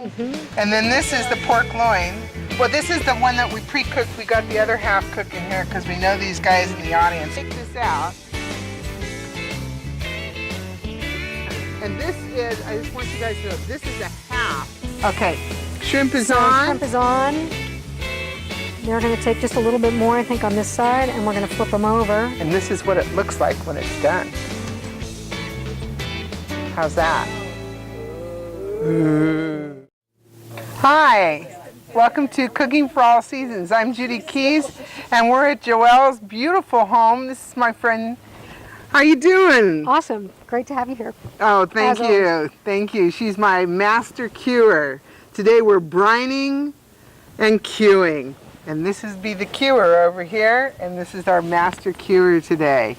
And then this is the pork loin. Well, this is the one that we pre-cooked. We got the other half cooking here because we know these guys in the audience. Take this out. And this is, I just want you guys to know, this is a half. Okay, shrimp is on. Shrimp is on. They're going to take just a little bit more, I think, on this side, and we're going to flip them over. And this is what it looks like when it's done. How's that? Ooh. Hi, welcome to Cooking for All Seasons. I'm Judy Keys, and we're at Joelle's beautiful home. This is my friend. How you doing? Awesome. Great to have you here. Oh, thank you. Thank you. She's my master cuer. Today we're brining and queuing. And this is the queuer over here, and this is our master cuer today.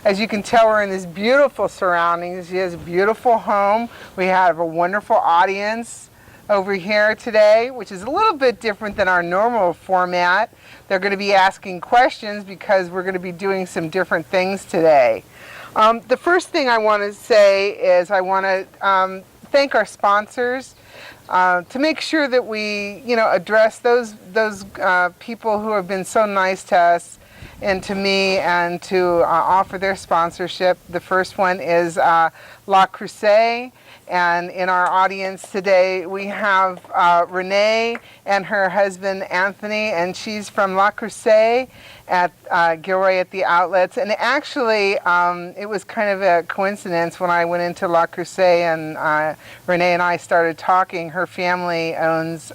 As you can tell, we're in this beautiful surroundings. She has a beautiful home. We have a wonderful audience over here today, which is a little bit different than our normal format. They're going to be asking questions because we're going to be doing some different things today. The first thing I want to say is I want to thank our sponsors to make sure that we, address those people who have been so nice to us and to me and to offer their sponsorship. The first one is La Crusade. And in our audience today, we have Renee and her husband, Anthony, and she's from La Crusade at Gilroy at the Outlets. And actually, it was kind of a coincidence when I went into La Crusade and Renee and I started talking. Her family owns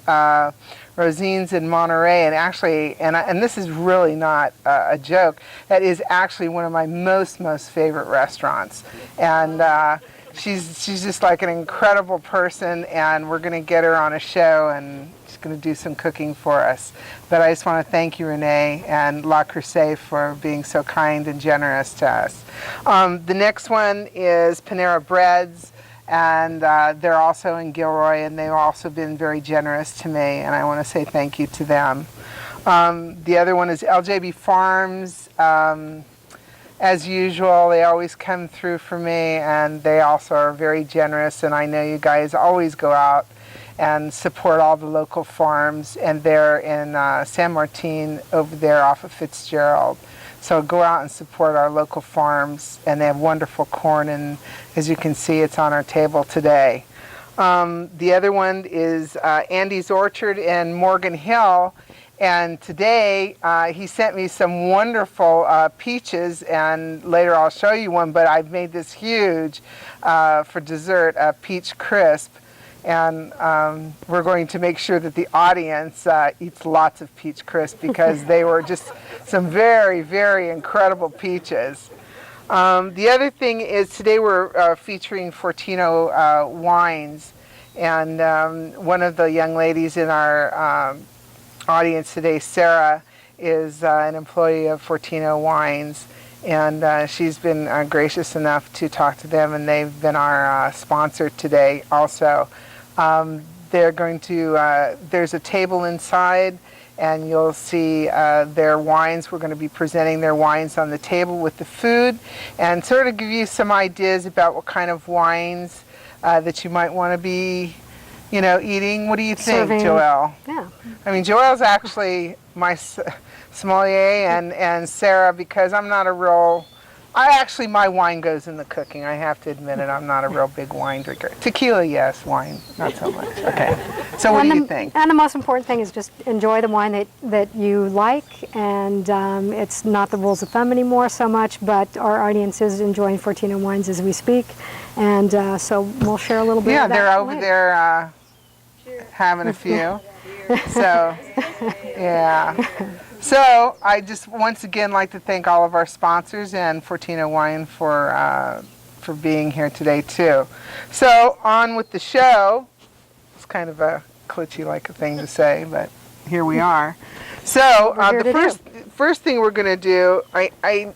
Rosine's in Monterey, and actually, and this is really not a joke, that is actually one of my most favorite restaurants. And she's just like an incredible person, and we're going to get her on a show, and she's going to do some cooking for us. But I just want to thank you, Renee, and La Crusade for being so kind and generous to us. The next one is Panera Breads, and they're also in Gilroy, and they've also been very generous to me, and I want to say thank you to them. The other one is LJB Farms. As usual, they always come through for me, and they also are very generous, and I know you guys always go out and support all the local farms, and they're in San Martin over there off of Fitzgerald. So go out and support our local farms, and they have wonderful corn, and as you can see, it's on our table today. The other one is Andy's Orchard in Morgan Hill. And today, he sent me some wonderful peaches, and later I'll show you one, but I've made this huge, for dessert, peach crisp. And we're going to make sure that the audience eats lots of peach crisp because they were just some very, very incredible peaches. The other thing is today we're featuring Fortino wines. And one of the young ladies in our audience today, Sarah, is an employee of Fortino Wines, and she's been gracious enough to talk to them, and they've been our sponsor today also. They're going to, there's a table inside, and you'll see their wines. We're going to be presenting their wines on the table with the food, and sort of give you some ideas about what kind of wines that you might want to be eating. What do you think, Serving. Joelle? Yeah. I mean, Joelle's actually my sommelier, and Sarah, because I'm not a real, my wine goes in the cooking. I have to admit it. I'm not a real big wine drinker. Tequila, yes. Wine, not so much. Okay. So what do you think? And the most important thing is just enjoy the wine that you like, and it's not the rules of thumb anymore so much, but our audience is enjoying Fortino wines as we speak, and so we'll share a little bit of that. Yeah, they're over there having a few. So, yeah. So I just once again like to thank all of our sponsors and Fortino Wine for being here today too. So on with the show. It's kind of a glitchy like a thing to say, but here we are. So the first thing we're going to do, I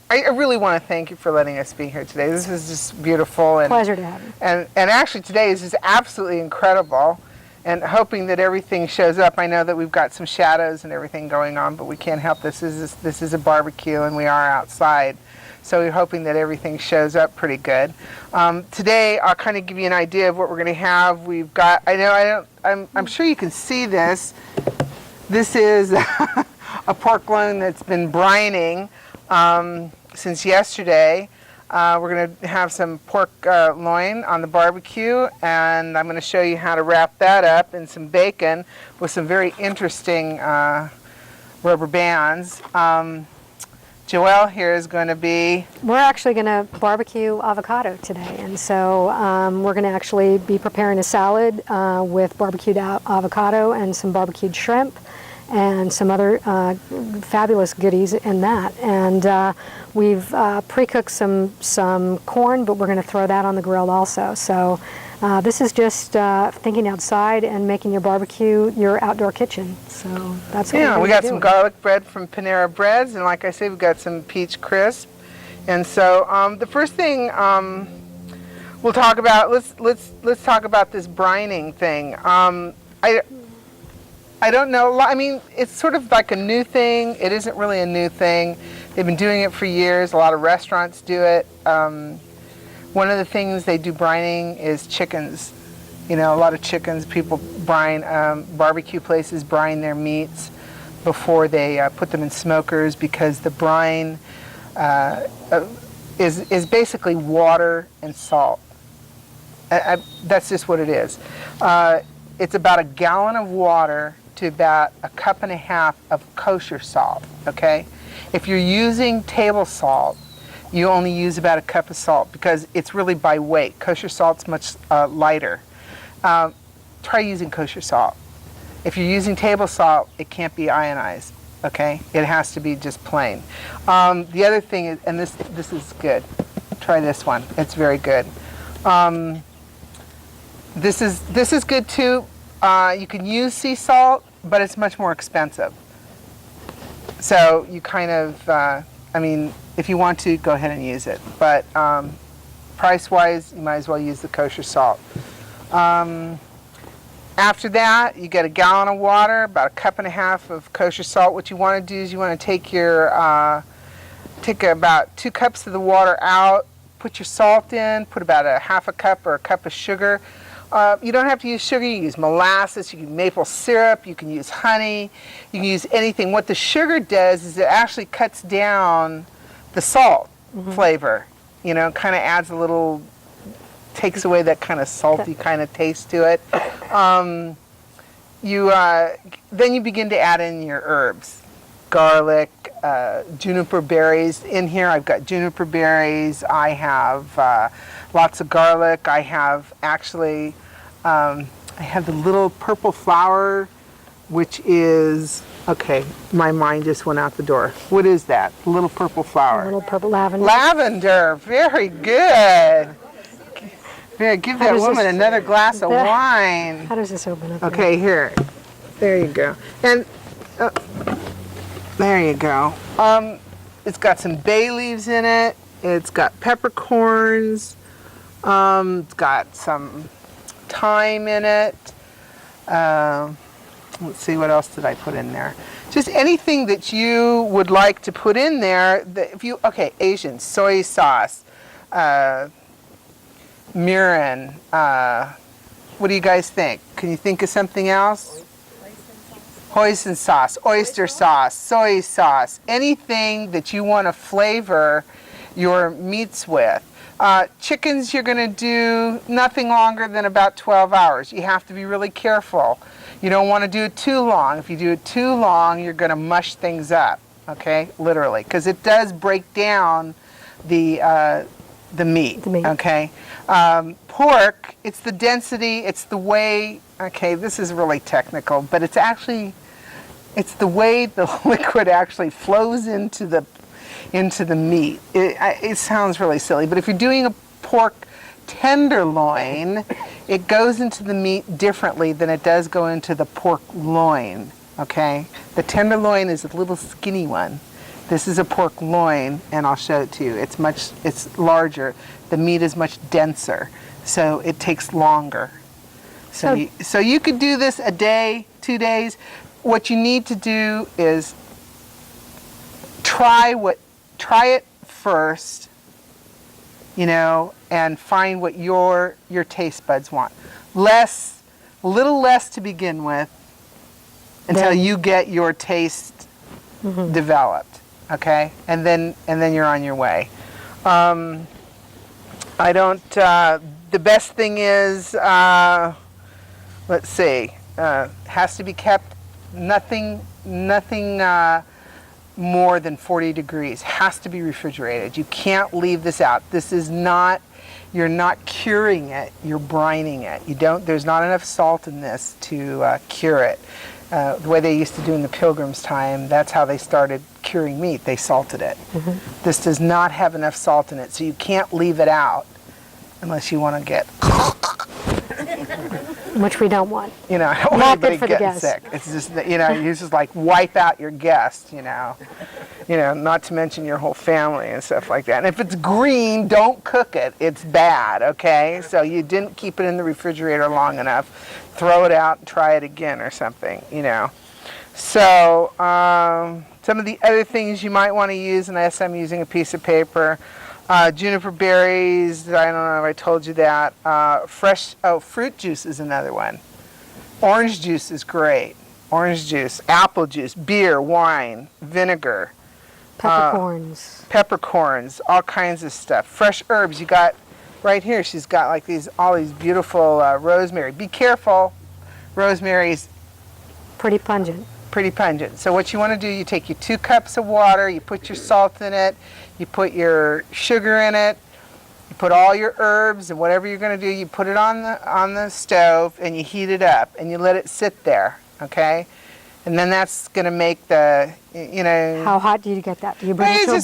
really want to thank you for letting us be here today. This is just beautiful, and pleasure to have you. And actually today is just absolutely incredible. And hoping that everything shows up. I know that we've got some shadows and everything going on, but we can't help this. This is a barbecue, and we are outside. So we're hoping that everything shows up pretty good. Today I'll kind of give you an idea of what we're going to have. We've got, I'm sure you can see this. This is a pork loin that's been brining since yesterday. We're going to have some pork loin on the barbecue, and I'm going to show you how to wrap that up in some bacon with some very interesting rubber bands. Joelle here is going to be... We're actually going to barbecue avocado today, and so we're going to actually be preparing a salad with barbecued avocado and some barbecued shrimp and some other fabulous goodies in that. And we've pre-cooked some corn, but we're going to throw that on the grill also. So this is just thinking outside and making your barbecue your outdoor kitchen. So that's what we got some garlic bread from Panera Breads, and like I say, we've got some peach crisp. And so the first thing we'll talk about, let's talk about this brining thing. I don't know. I mean, it's sort of like a new thing. It isn't really a new thing. They've been doing it for years. A lot of restaurants do it. One of the things they do brining is chickens. You know, a lot of chickens, people brine, barbecue places brine their meats before they put them in smokers, because the brine is basically water and salt. That's just what it is. It's about a gallon of water to about a cup and a half of kosher salt, okay? If you're using table salt, you only use about a cup of salt because it's really by weight. Kosher salt's much lighter. Try using kosher salt. If you're using table salt, it can't be ionized, okay? It has to be just plain. The other thing is, and this is good. Try this one. It's very good. This is good too. You can use sea salt, but it's much more expensive. So you kind of, I mean, if you want to, go ahead and use it. But price-wise, you might as well use the kosher salt. After that, you get a gallon of water, about a cup and a half of kosher salt. What you want to do is you want to take take about 2 cups of the water out, put your salt in, put about a half a cup or a cup of sugar. You don't have to use sugar. You can use molasses, you can use maple syrup, you can use honey, you can use anything. What the sugar does is it actually cuts down the salt flavor. You know, kind of adds a little, takes away that kind of salty kind of taste to it. Then you begin to add in your herbs. Garlic, juniper berries. In here I've got juniper berries, I have lots of garlic, I have actually, I have the little purple flower, which is, okay, my mind just went out the door. What is that? The little purple flower. A little purple lavender. Lavender, very good. Here, give that woman another glass of wine. How does this open up? Okay, here. There you go. And there you go. It's got some bay leaves in it. It's got peppercorns. It's got some thyme in it. Let's see, what else did I put in there? Just anything that you would like to put in there. Okay, Asian, soy sauce, mirin. What do you guys think? Can you think of something else? Hoisin sauce, oyster sauce, soy sauce, anything that you want to flavor your meats with. Chickens, you're going to do nothing longer than about 12 hours. You have to be really careful. You don't want to do it too long. If you do it too long, you're going to mush things up, okay, literally, because it does break down the meat, okay. Pork, it's the density, it's the way, okay, this is really technical, but it's actually, it's the way the liquid actually flows into the meat. It sounds really silly, but if you're doing a pork tenderloin, it goes into the meat differently than it does go into the pork loin, okay? The tenderloin is a little skinny one. This is a pork loin, and I'll show it to you. It's larger. The meat is much denser, so it takes longer. So you could do this a day, 2 days. What you need to do is try it first, you know, and find what your taste buds want. A little less to begin with until you get your taste developed, okay? And then you're on your way. The best thing is, let's see, has to be kept nothing more than 40 degrees. Has to be refrigerated. You can't leave this out. This is not, you're not curing it, you're brining it. There's not enough salt in this to cure it. The way they used to do in the Pilgrims' time, that's how they started curing meat. They salted it. This does not have enough salt in it, so you can't leave it out unless you want to get Which we don't want. You know, I don't want anybody getting sick. It's just that, you know, you just like wipe out your guest, you know. You know, not to mention your whole family and stuff like that. And if it's green, don't cook it. It's bad, okay? So you didn't keep it in the refrigerator long enough. Throw it out and try it again or something, you know. So some of the other things you might want to use, unless I'm using a piece of paper, juniper berries, I don't know if I told you that. Fruit juice is another one. Orange juice is great. Orange juice, apple juice, beer, wine, vinegar. Peppercorns. Peppercorns, all kinds of stuff. Fresh herbs, you got right here, she's got like all these beautiful rosemary. Be careful, rosemary's Pretty pungent. Pretty pungent. So what you want to do, you take your 2 cups of water, you put your salt in it, you put your sugar in it, you put all your herbs and whatever you're going to do, you put it on the stove and you heat it up and you let it sit there, okay? And then that's going to make the, you know. How hot do you get that? Do you bring it to a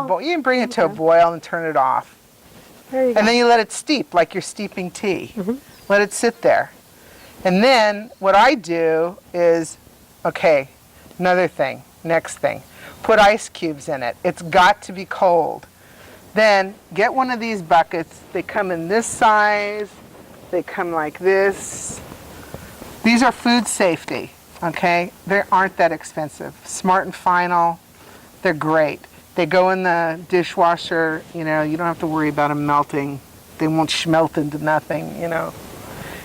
boil? You can bring it to a boil and turn it off. There you go. And then you let it steep like you're steeping tea. Let it sit there. And then what I do is, okay, another thing, next thing. Put ice cubes in it. It's got to be cold. Then get one of these buckets. They come in this size. They come like this. These are food safety, okay? They aren't that expensive. Smart and Final, they're great. They go in the dishwasher, you know, you don't have to worry about them melting. They won't schmelt into nothing, you know.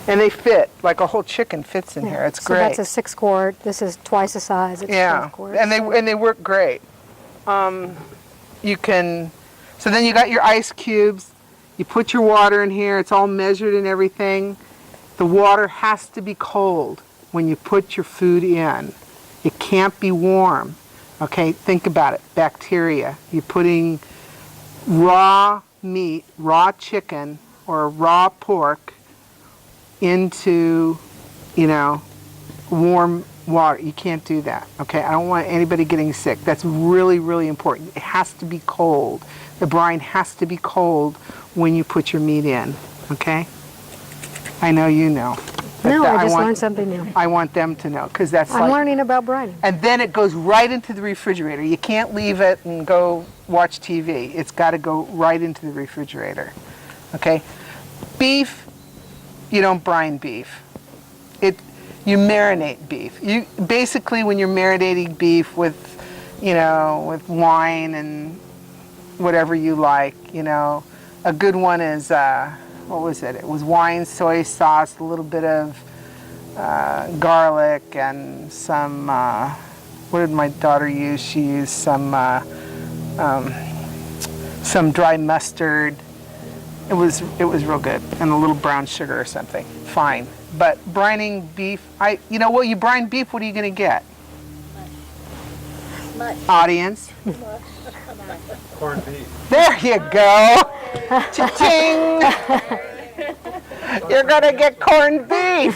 And they fit, like a whole chicken fits in here. It's great. So that's a 6-quart. This is twice the size. It's 12 quarts. And they work great. You can, so then you got your ice cubes. You put your water in here. It's all measured and everything. The water has to be cold when you put your food in. It can't be warm. Okay, think about it. Bacteria. You're putting raw meat, raw chicken, or raw pork into, you know, warm water. You can't do that, okay? I don't want anybody getting sick. That's really, really important. It has to be cold. The brine has to be cold when you put your meat in, okay? I know you know. No, I just learned something new. I want them to know, because that's I'm learning about brining. And then it goes right into the refrigerator. You can't leave it and go watch TV. It's got to go right into the refrigerator, okay? Beef, you don't brine beef. You marinate beef. You basically, when you're marinating beef with, you know, with wine and whatever you like, you know, a good one is what was it? It was wine, soy sauce, a little bit of garlic, and some. What did my daughter use? She used some dry mustard. It was real good, and a little brown sugar or something. Fine. But brining beef, you know what? You brine beef, what are you going to get? Mush. Audience. Corned beef. There you go. Cha-ching. You're going to get corned beef.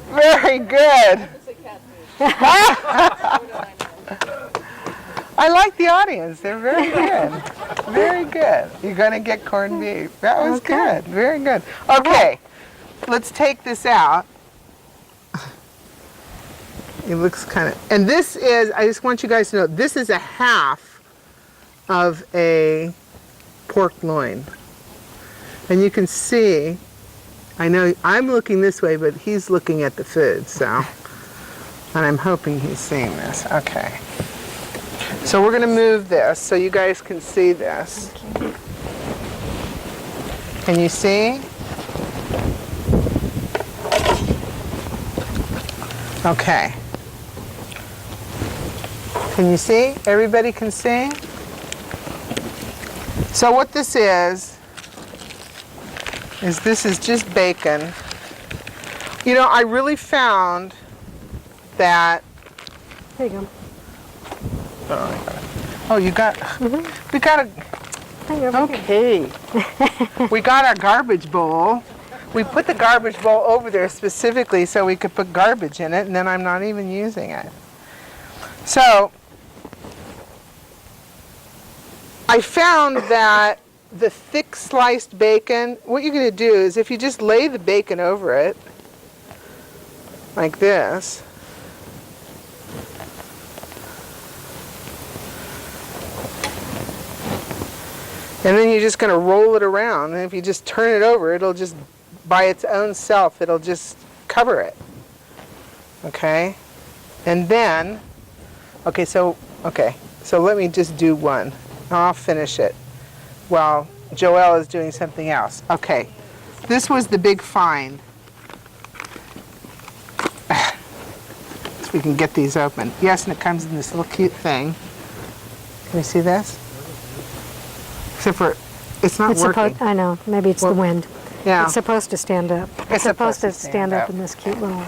Very good. I like the audience. They're very good. Very good. You're going to get corned beef. That was good. Very good. Okay. Let's take this out. It looks kind of, and this is, I just want you guys to know, this is a half of a pork loin. And you can see, I know I'm looking this way, but he's looking at the food, so, and I'm hoping he's seeing this. Okay. So we're going to move this so you guys can see this. Can you see? Okay. Can you see? Everybody can see? So what this is this is just bacon. You know, I really found that... There you go. Oh, you got... We got a... Okay. We got our garbage bowl. We put the garbage bowl over there specifically so we could put garbage in it, and then I'm not even using it. So, I found that the thick sliced bacon, what you're going to do is if you just lay the bacon over it, like this, and then you're just going to roll it around, and if you just turn it over, it'll just, by its own self, it'll just cover it. Okay? And then, so let me just do one. I'll finish it while Joelle is doing something else. Okay, this was the big find. So we can get these open. Yes, and it comes in this little cute thing. Can you see this? Except for, it's not working. I know, maybe it's the wind. Yeah. It's supposed to stand up. It's supposed to stand up in this cute little...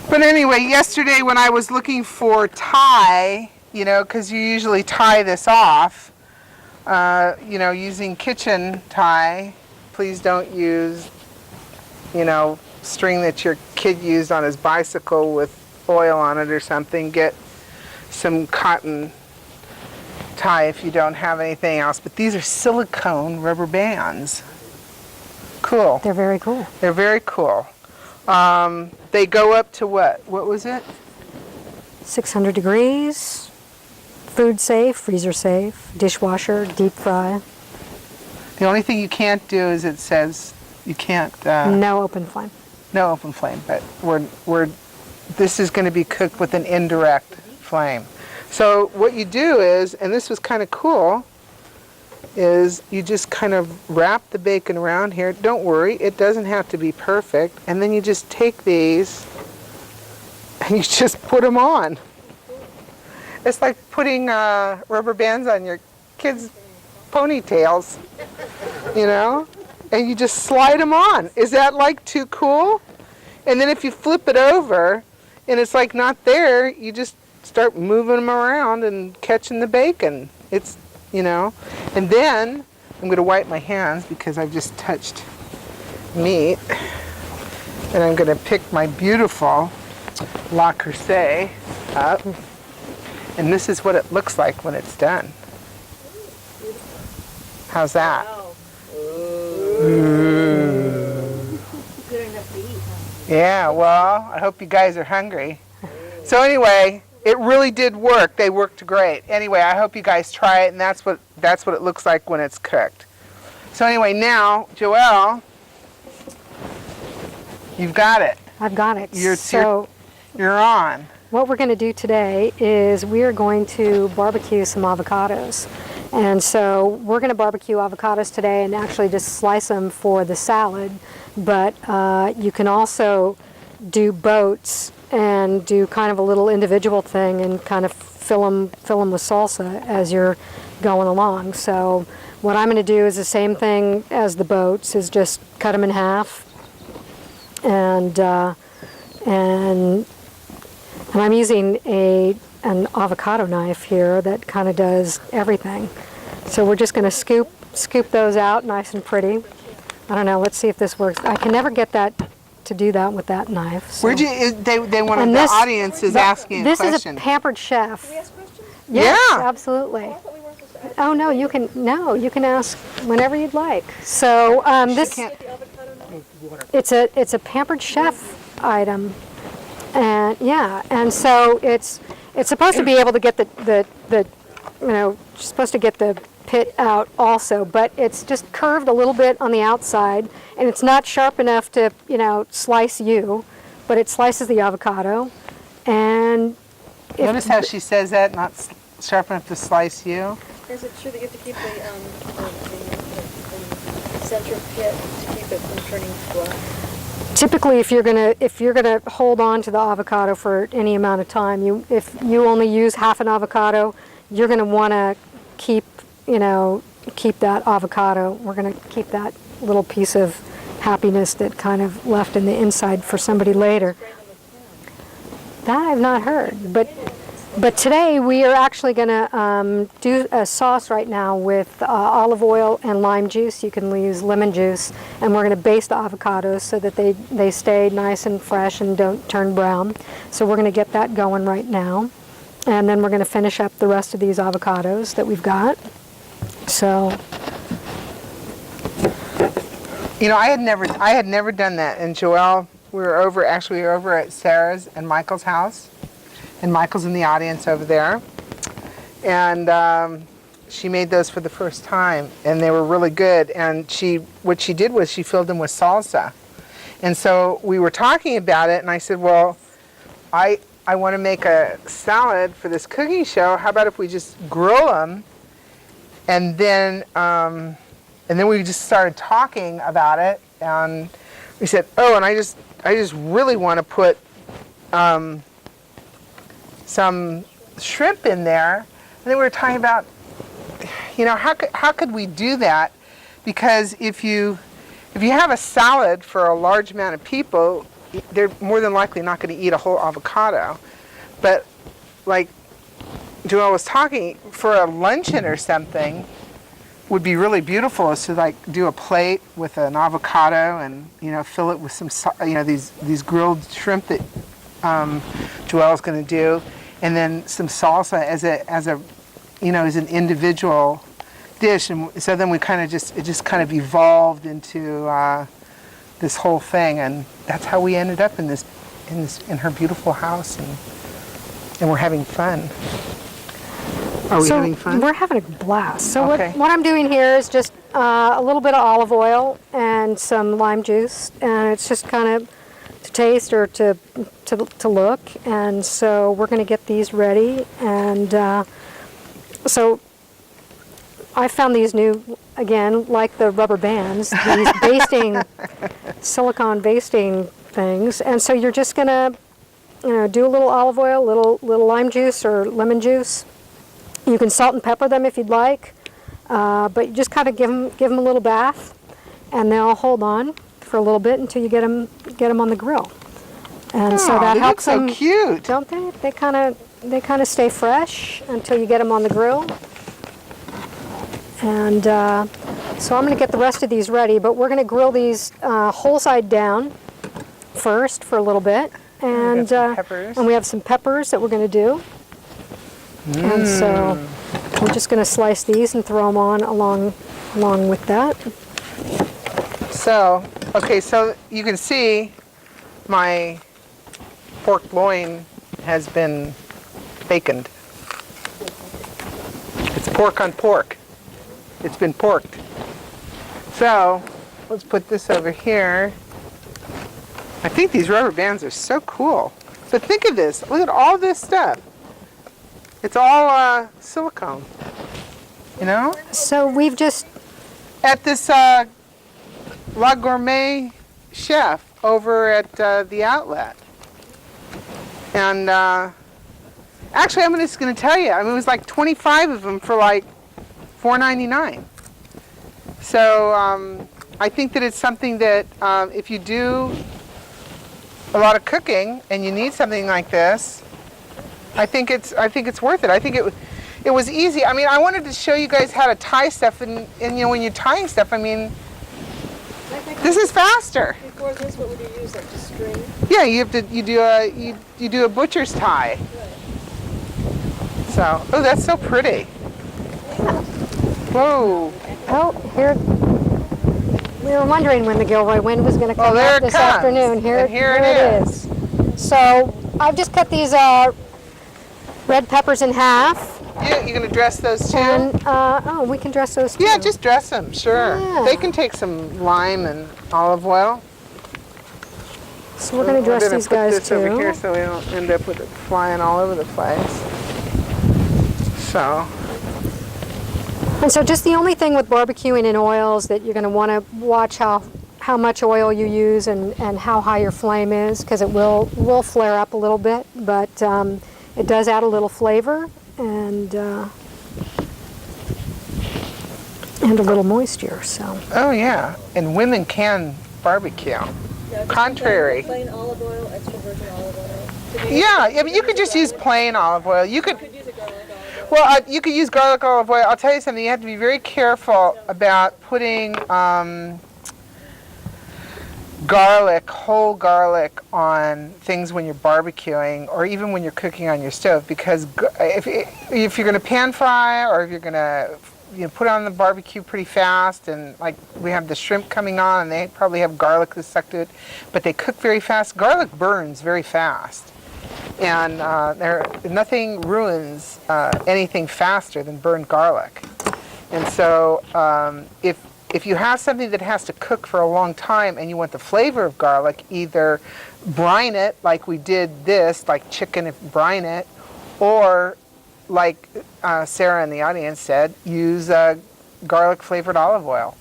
But anyway, yesterday when I was looking for tie, you know, because you usually tie this off, you know, using kitchen tie. Please don't use, you know, string that your kid used on his bicycle with oil on it or something. Get some cotton tie if you don't have anything else. But these are silicone rubber bands. Cool. They're very cool. They're very cool. They go up to what? What was it? 600 degrees, food safe, freezer safe, dishwasher, deep fry. The only thing you can't do is it says you can't... no open flame. No open flame, but this is going to be cooked with an indirect flame. So what you do is, and this was kind of cool, is you just kind of wrap the bacon around here. Don't worry, it doesn't have to be perfect. And then you just take these and you just put them on. It's like putting rubber bands on your kids' ponytails, you know? And you just slide them on. Is that like too cool? And then if you flip it over and it's like not there, you just start moving them around and catching the bacon. It's, you know, and then I'm going to wipe my hands because I've just touched meat, and I'm going to pick my beautiful La Creuset up, and this is what it looks like when it's done. How's that? Yeah, well, I hope you guys are hungry. So anyway, it really did work. They worked great. Anyway, I hope you guys try it, and that's what it looks like when it's cooked. So anyway, now, Joelle, you've got it. I've got it. You're on. What we're going to do today is we are going to barbecue some avocados. And so we're going to barbecue avocados today and actually just slice them for the salad. But you can also do boats and do kind of a little individual thing and kind of fill them with salsa as you're going along. So what I'm going to do is the same thing as the boats, is just cut them in half, and I'm using an avocado knife here that kind of does everything. So we're just going to scoop those out nice and pretty. I don't know. Let's see if this works. I can never get that to do that with that knife. So. Where'd you? They one of the audience is asking a question. This is a pampered chef. Can we ask questions? Yes, Yeah. absolutely. I thought we weren't supposed to ask. Oh no, you can ask whenever you'd like. So this can't- The avocado knife? it's a pampered chef item, and yeah, and so it's supposed to be able to get the you know, supposed to get the pit out also, but it's just curved a little bit on the outside, and it's not sharp enough to, you know, slice you, but it slices the avocado. And Notice how she says that, not sharp enough to slice you? Is it true that you have to keep the center pit to keep it from turning black? Typically, if you're gonna hold on to the avocado for any amount of time, if you only use half an avocado, you're gonna want to keep that avocado. We're gonna keep that little piece of happiness that kind of left in the inside for somebody later. That I've not heard, but today we are actually going to do a sauce right now with olive oil and lime juice. You can use lemon juice, and we're going to baste the avocados so that they stay nice and fresh and don't turn brown. So we're going to get that going right now, and then we're going to finish up the rest of these avocados that we've got. So, I had never done that. And Joelle, we were over at Sarah's and Michael's house, and Michael's in the audience over there, and she made those for the first time, and they were really good. And what she did was she filled them with salsa, and so we were talking about it, and I said, well, I want to make a salad for this cooking show. How about if we just grill them, and then we just started talking about it, and we said, oh, and I just really want to put some shrimp in there. And then we were talking about, how could we do that? Because if you have a salad for a large amount of people, they're more than likely not going to eat a whole avocado. But like Joelle was talking, for a luncheon or something, would be really beautiful is to like do a plate with an avocado and fill it with some these grilled shrimp that Joelle's going to do, and then some salsa as an individual dish. And so then it just kind of evolved into this whole thing, and that's how we ended up in her beautiful house, and we're having fun. Are we having fun? We're having a blast. So Okay. what I'm doing here is just a little bit of olive oil and some lime juice, and it's just kind of to taste or to look. And so we're going to get these ready. And so I found these new, again, like the rubber bands, these silicone basting things. And so you're just going to, do a little olive oil, little lime juice or lemon juice. You can salt and pepper them if you'd like, but you just kind of give them a little bath, and they'll hold on for a little bit until you get them on the grill. And so that helps them. So cute, don't they? They kind of stay fresh until you get them on the grill. And so I'm going to get the rest of these ready, but we're going to grill these whole side down first for a little bit, and we have some peppers that we're going to do. And so we're just going to slice these and throw them on along with that. So, okay, so you can see my pork loin has been baconed. It's pork on pork. It's been porked. So, let's put this over here. I think these rubber bands are so cool. But think of this. Look at all this stuff. It's all silicone, So we've just... At this La Gourmet Chef over at the outlet. And actually, I'm just going to tell you, it was like 25 of them for like $4.99. So I think that it's something that if you do a lot of cooking and you need something like this, I think it's worth it. I think it was easy. I wanted to show you guys how to tie stuff, and when you're tying stuff, this is faster. Before this, what would you use, like just string? Yeah, you do a butcher's tie. So, oh, that's so pretty. Whoa. Oh, here... We were wondering when the Gilroy wind was going to come there up it this comes. afternoon. Here it is. So I've just cut these red peppers in half. Yeah, you're going to dress those too? And, we can dress those too. Yeah, just dress them, sure. Yeah. They can take some lime and olive oil. So we're going to dress these guys put this over too. here so we don't end up with it flying all over the place. So, And so just the only thing with barbecuing in oils that you're going to want to watch how much oil you use and how high your flame is, because it will flare up a little bit, but it does add a little flavor and a little moisture. So. oh yeah, and women can barbecue. Yeah, just Contrary. Plain olive oil, extra virgin olive oil. Yeah, I mean, you could just use plain olive oil. You could, You could use a garlic olive oil. well, you could use garlic olive oil. I'll tell you something. You have to be very careful about putting garlic, whole garlic, on things when you're barbecuing, or even when you're cooking on your stove, because if you're going to pan fry, or if you're going to put it on the barbecue pretty fast, and like we have the shrimp coming on, and they probably have garlic that's stuck to it, but they cook very fast. Garlic burns very fast, and nothing ruins anything faster than burned garlic. And so if you have something that has to cook for a long time and you want the flavor of garlic, either brine it like we did this, like chicken, if brine it, or like Sarah in the audience said, use garlic flavored olive oil.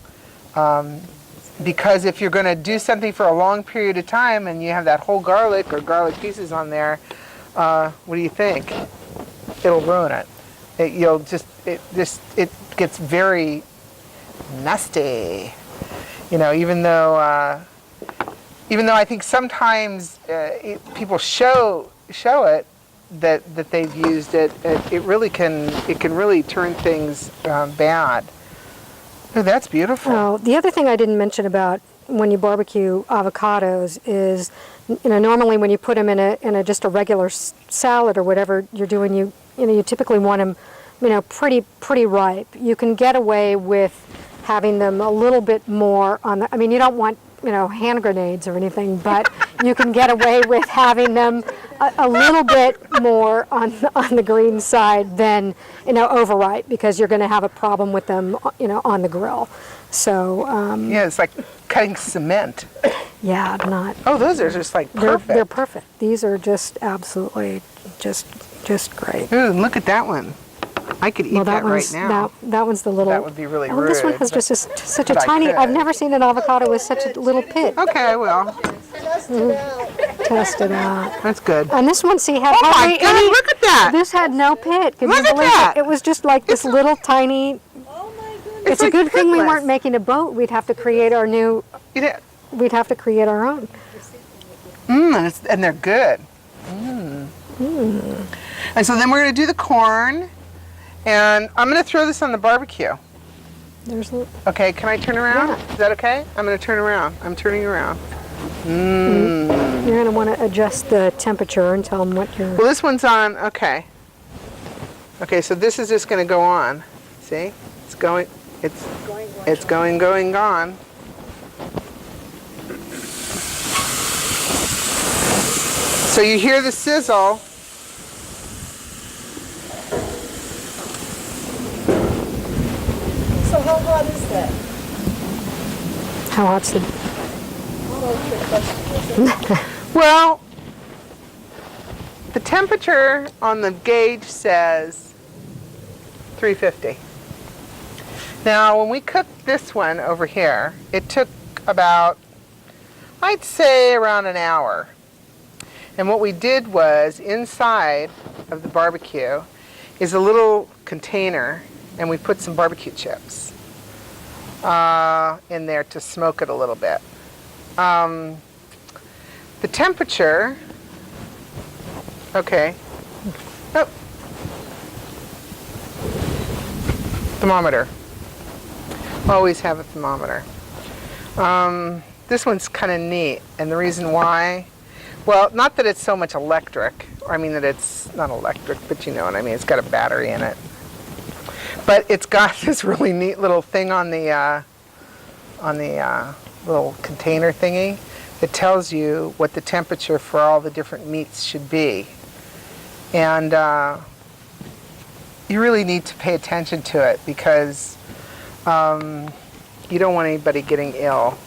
Because if you're going to do something for a long period of time and you have that whole garlic or garlic pieces on there, what do you think? It'll ruin it. It gets very nasty. Even though I think sometimes people show it that they've used it, it can really turn things bad. Oh, that's beautiful. Oh, the other thing I didn't mention about when you barbecue avocados is, normally when you put them in a just a regular salad or whatever you're doing, you typically want them, pretty ripe. You can get away with having them a little bit more on the. I mean, you don't want hand grenades or anything, but you can get away with having them a little bit more on the green side than overripe, because you're going to have a problem with them on the grill. So yeah, it's like cutting cement. yeah, not. Oh, those are just like perfect. They're perfect. These are just absolutely just great. Ooh, look at that one. I could eat that right now. That one's the little. That would be really oh, this one rude, has just such a but I tiny. could. I've never seen an avocado with such a little pit. Okay, I will. Test it out. That's good. And this one, see, had Oh my hardly God, any. look at that. This had no pit. Can Look you at believe that. it? It was just like this little tiny. Oh my goodness. It's a like good thing we pitless. weren't making a boat. We'd have to create our new. We'd have to create our own. And they're good. And so then we're going to do the corn, and I'm going to throw this on the barbecue. There's. Okay, can I turn around? Yeah. Is that okay? I'm going to turn around. I'm turning around. You're going to want to adjust the temperature and tell them what you're. Well, this one's on. Okay. Okay, so this is just going to go on. See? It's going. It's going, gone. So you hear the sizzle. So how hot is that? How hot's the? Well, the temperature on the gauge says 350. Now, when we cooked this one over here, it took about, I'd say, around an hour. And what we did was, inside of the barbecue is a little container, and we put some barbecue chips in there to smoke it a little bit. The temperature, okay. Oh. Thermometer. Always have a thermometer. This one's kind of neat, and the reason why, well, not that it's so much electric, or I mean that it's not electric, but you know what I mean, it's got a battery in it. But it's got this really neat little thing on the little container thingy that tells you what the temperature for all the different meats should be. And you really need to pay attention to it, because you don't want anybody getting ill.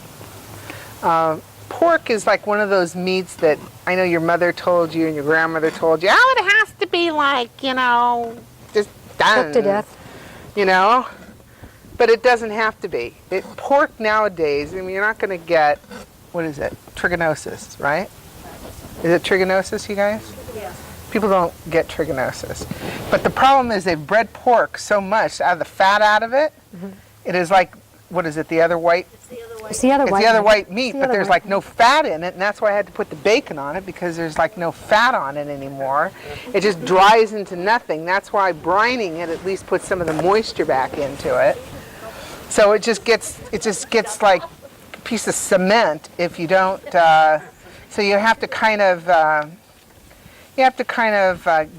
Pork is like one of those meats that I know your mother told you and your grandmother told you, oh, it has to be like, just done. Cooked to death. You know? But it doesn't have to be. Pork nowadays, I mean, you're not going to get, what is it? Trichinosis, right? Is it trichinosis, you guys? Yeah. People don't get trichinosis. But the problem is they've bred pork so much out of the fat out of it. It is like, what is it, the other white? It's the other way. It's the other It's white the other meat. white meat, It's the but other there's white like no fat in it, and that's why I had to put the bacon on it, because there's like no fat on it anymore. It just dries into nothing. That's why brining it at least puts some of the moisture back into it. So it just gets like a piece of cement if you don't. So you have to kind of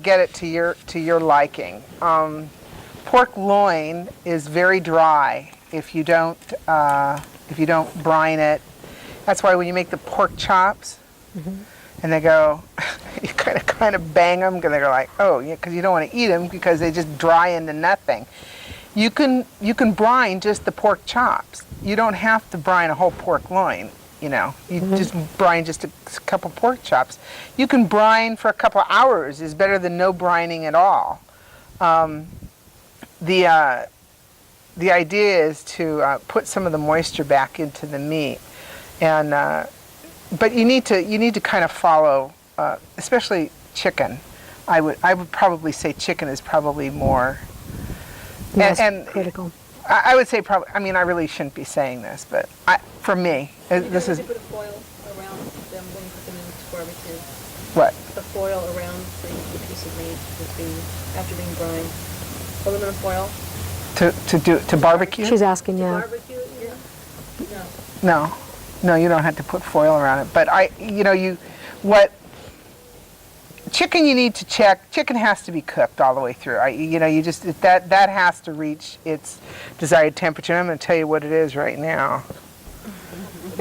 get it to your liking. Pork loin is very dry if you don't brine it. That's why when you make the pork chops, and they go, you kind of bang them because they're like, oh, yeah, because you don't want to eat them because they just dry into nothing. You can brine just the pork chops. You don't have to brine a whole pork loin. You know, you just brine just a couple pork chops. You can brine for a couple hours. Is better than no brining at all. The idea is to put some of the moisture back into the meat, and but you need to kind of follow, especially chicken. I would probably say chicken is probably more. Yes, and critical. I would say probably. I mean, I really shouldn't be saying this, but for me, this is You put a foil around them when you put them into barbecue. what. The foil around the piece of meat that's being, after being brined. Aluminum foil. To barbecue? She's asking, yeah. Barbecue, yeah. No. No, you don't have to put foil around it. But chicken you need to check. Chicken has to be cooked all the way through. That has to reach its desired temperature. I'm going to tell you what it is right now.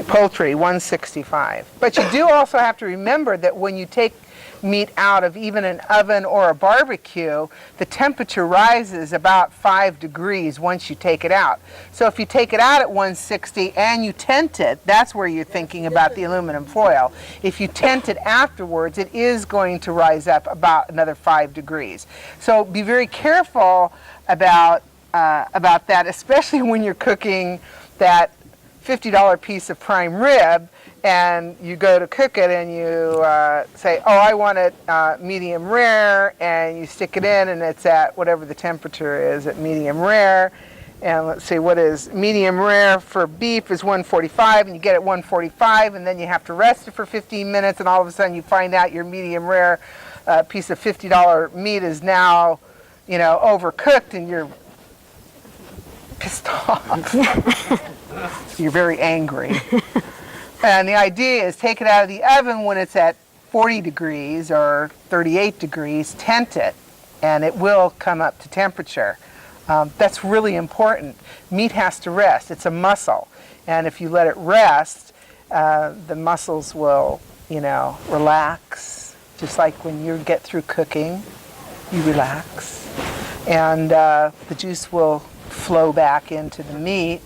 Poultry, 165. But you do also have to remember that when you take meat out of even an oven or a barbecue, the temperature rises about 5 degrees once you take it out. So if you take it out at 160 and you tent it, that's where you're thinking about the aluminum foil. If you tent it afterwards, it is going to rise up about another 5 degrees. So be very careful about that, especially when you're cooking that $50 piece of prime rib, and you go to cook it and you say, oh, I want it medium rare, and you stick it in and it's at whatever the temperature is at medium rare. And let's see, what is medium rare for beef is 145, and you get it 145, and then you have to rest it for 15 minutes, and all of a sudden you find out your medium rare piece of $50 meat is now, overcooked, and you're pissed off. You're very angry. And the idea is take it out of the oven when it's at 40 degrees or 38 degrees, tent it, and it will come up to temperature. That's really important. Meat has to rest. It's a muscle. And if you let it rest, the muscles will, relax. Just like when you get through cooking, you relax. And the juice will flow back into the meat,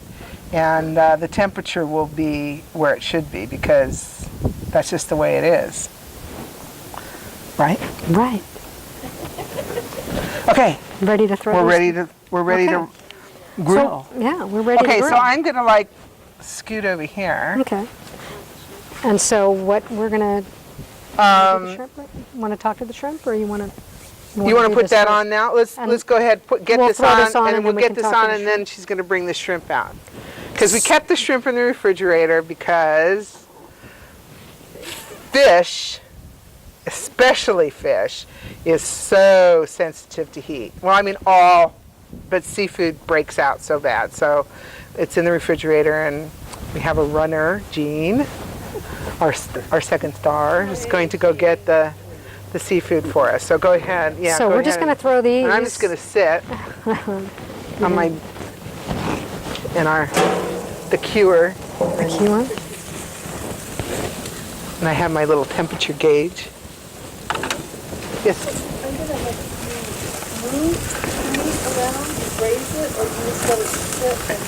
and the temperature will be where it should be, because that's just the way it is. Right? Right. Okay. Ready to throw We're this? ready to grill. So, yeah, we're ready to Okay, grill. so I'm gonna scoot over here. Okay. And so what we're going to want to talk to the shrimp, or you want to? You want to put that on now? Let's go ahead, get we'll this throw on, this on, and and we'll then we get can this talk to on, the and then she's going to bring the shrimp out. Because we kept the shrimp in the refrigerator because fish, especially fish, is so sensitive to heat. Well, I mean but seafood breaks out so bad. So it's in the refrigerator, and we have a runner, Jean, our second star, is going to go get the seafood for us. So go ahead. Yeah. So we're just going to throw these. And I'm just going to sit on my the cure. The cure. And I have my little temperature gauge. Yes. I'm going to move the meat around, raise it, or you just let it sit and...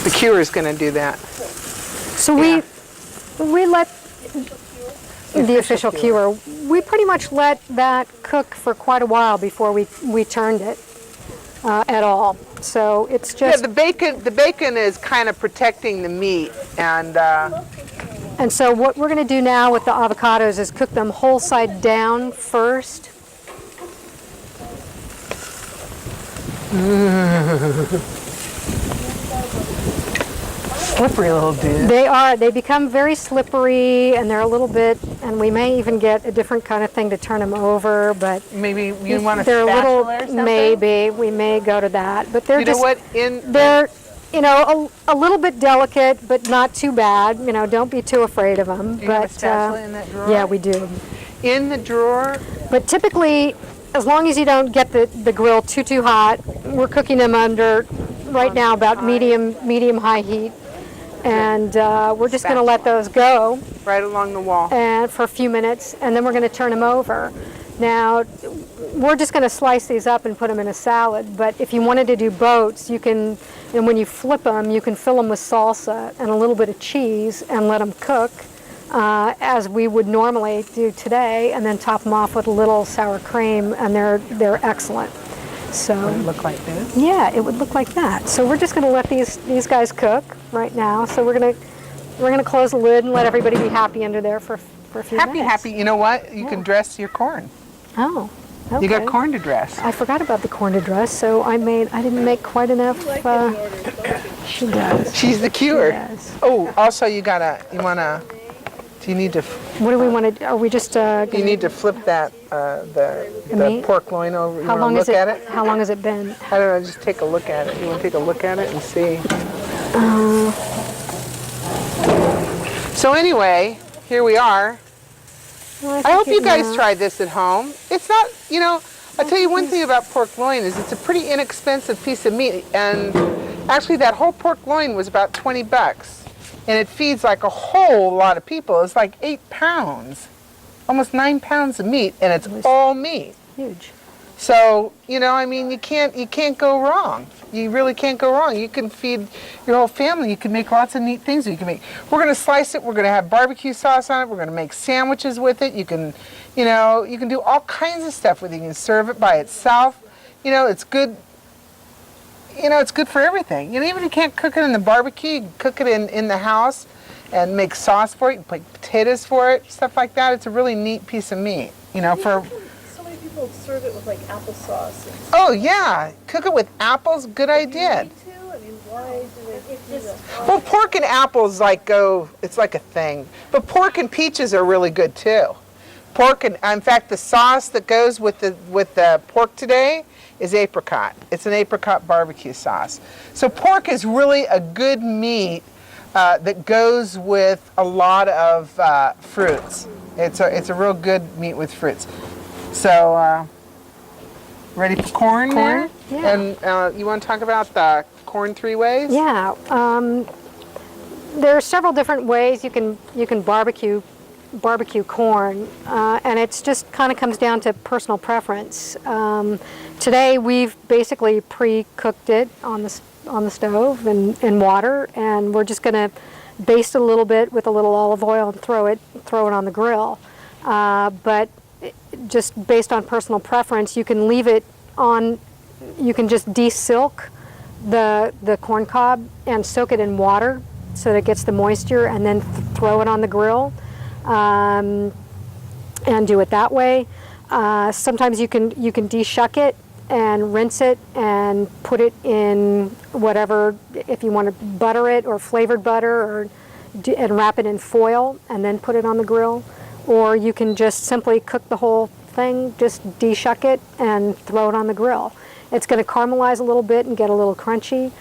The cure is going to do that. So Yeah. we let the official cure. We pretty much let that cook for quite a while before we turned it. at all. So it's Yeah, just, the bacon is kind of protecting the meat, and so what we're going to do now with the avocados is cook them whole side down first. slippery little dude. They become very slippery, and they're a little bit, and we may even get a different kind of thing to turn them over, but Maybe you want a they're a spatula little, or something? maybe, we may go to that, but they're You know just, what? they're, you know, a little bit delicate, but not too bad. You know, don't be too afraid of them. Do you have a spatula in that drawer? Yeah, we do. In the drawer? But typically, as long as you don't get the grill too hot, we're cooking them under, right now, about medium high heat. And we're just going to let those go Right along the wall. and for a few minutes, and then we're going to turn them over. Now, we're just going to slice these up and put them in a salad, but if you wanted to do boats, you can, and when you flip them, you can fill them with salsa and a little bit of cheese and let them cook as we would normally do today, and then top them off with a little sour cream, and they're excellent. So Would it look like this? yeah, it would look like that. So we're just going to let these guys cook right now. So we're gonna close the lid and let everybody be happy under there for a few minutes. Happy. You know what? You can dress your corn. Oh, okay. You got corn to dress. I forgot about the corn to dress, so I didn't make quite enough. She does. She's the cure. Yes. Oh, also do you need to, What do we want to? Are we just? you need to flip that, the meat? pork loin over. You How want long to look is it? at it? How long has it been? I don't know, just take a look at it. You want to take a look at it and see? So anyway, here we are. Well, I hope you guys try. try this at home. It's not, I'll tell you one thing about pork loin is it's a pretty inexpensive piece of meat, and actually that whole pork loin was about 20 bucks. And it feeds like a whole lot of people. It's like 8 pounds, almost 9 pounds of meat, and it's all meat. Huge. So, you can't go wrong. You really can't go wrong. You can feed your whole family. You can make lots of neat things. We're going to slice it. We're going to have barbecue sauce on it. We're going to make sandwiches with it. You can do all kinds of stuff with it. You can serve it by itself. It's good. It's good for everything. Even if you can't cook it in the barbecue, you can cook it in the house and make sauce for it. You can put potatoes for it, stuff like that. It's a really neat piece of meat. So many people serve it with like applesauce. And Oh yeah, cook it with apples. Good idea. Me too. I mean, why do they do that? Well, pork and apples it's like a thing. But pork and peaches are really good too. In fact, the sauce that goes with the pork today is apricot. It's an apricot barbecue sauce. So pork is really a good meat that goes with a lot of fruits. It's a real good meat with fruits. So, ready for corn there? Yeah. And you want to talk about the corn 3 ways? Yeah. There are several different ways you can barbecue corn, and it's just kind of comes down to personal preference. Today we've basically pre-cooked it on the stove in water, and we're just going to baste it a little bit with a little olive oil and throw it on the grill. But just based on personal preference, you can leave it on. You can just de-silk the corn cob and soak it in water so that it gets the moisture, and then throw it on the grill. And do it that way. Sometimes you can de-shuck it and rinse it and put it in whatever, if you want to butter it or flavored butter, and wrap it in foil and then put it on the grill. Or you can just simply cook the whole thing, just de-shuck it and throw it on the grill. It's going to caramelize a little bit and get a little crunchy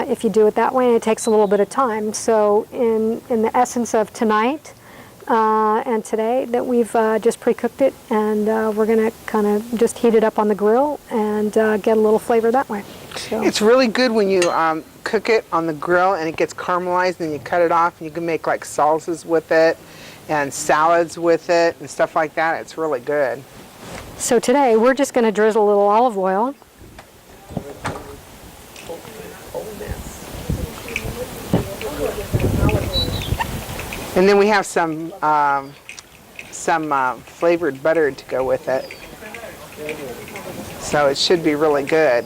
if you do it that way, and it takes a little bit of time. So in the essence of tonight, and today, that we've just pre-cooked it, and we're going to kind of just heat it up on the grill and get a little flavor that way. So. It's really good when you cook it on the grill and it gets caramelized, and you cut it off, and you can make like salsas with it and salads with it and stuff like that. It's really good. So today we're just going to drizzle a little olive oil. And then we have some flavored butter to go with it. So it should be really good.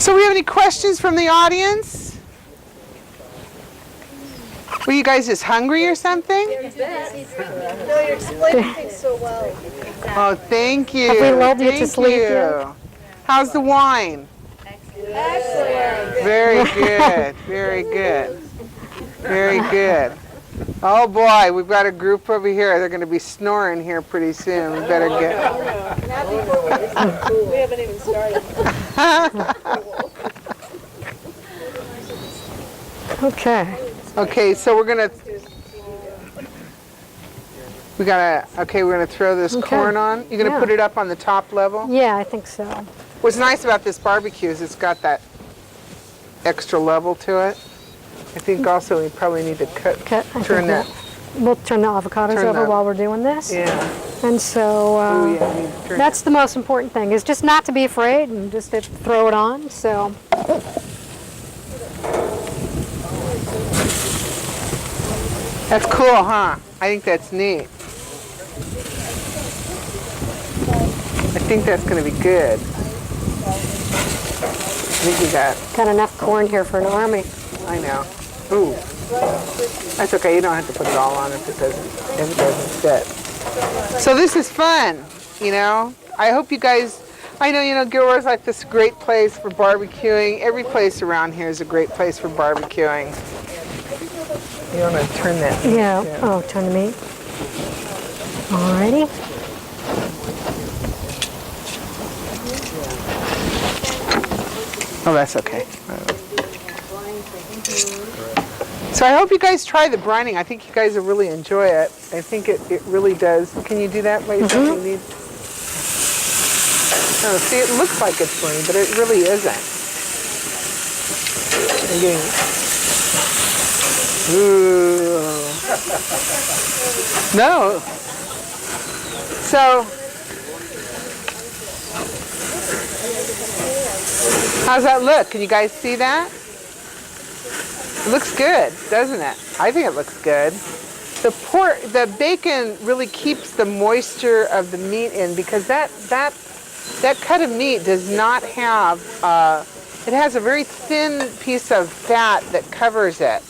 So we have any questions from the audience? Were you guys just hungry or something? No, you're explaining things so well. Oh, thank you. Have we lulled you to Thank sleep you. yet? How's the wine? Excellent. Very good. Very good. Very good. Oh boy, we've got a group over here. They're going to be snoring here pretty soon. We better get. Not before we haven't even started. Okay. Okay, so we're gonna we're gonna throw this Okay. corn on. You're gonna Yeah. put it up on the top level. Yeah, I think so. What's nice about this barbecue is it's got that extra level to it. I think also we probably need to Okay, I turn think that. we'll turn the avocados Turn over the- while we're doing this. Yeah. And so Oh yeah. we need to turn that's the most important thing, is just not to be afraid and just to throw it on. So That's cool, huh? I think that's neat. I think that's going to be good. I think we got enough corn here for an army. I know. Ooh. That's okay. You don't have to put it all on if it doesn't fit. So this is fun, you know. I hope you guys. I know, you know, Gilroy's like this great place for barbecuing. Every place around here is a great place for barbecuing. You want to turn that? Yeah. Yeah. Oh, turn the meat. Alrighty. Oh, that's okay. So I hope you guys try the brining. I think you guys will really enjoy it. I think it really does. Can you do that by yourself? You need. Oh, see, it looks like it's burning, but it really isn't. I'm getting. Ooh. No. So. How's that look? Can you guys see that? It looks good, doesn't it? I think it looks good. The bacon really keeps the moisture of the meat in, because that cut of meat does not have, it has a very thin piece of fat that covers it.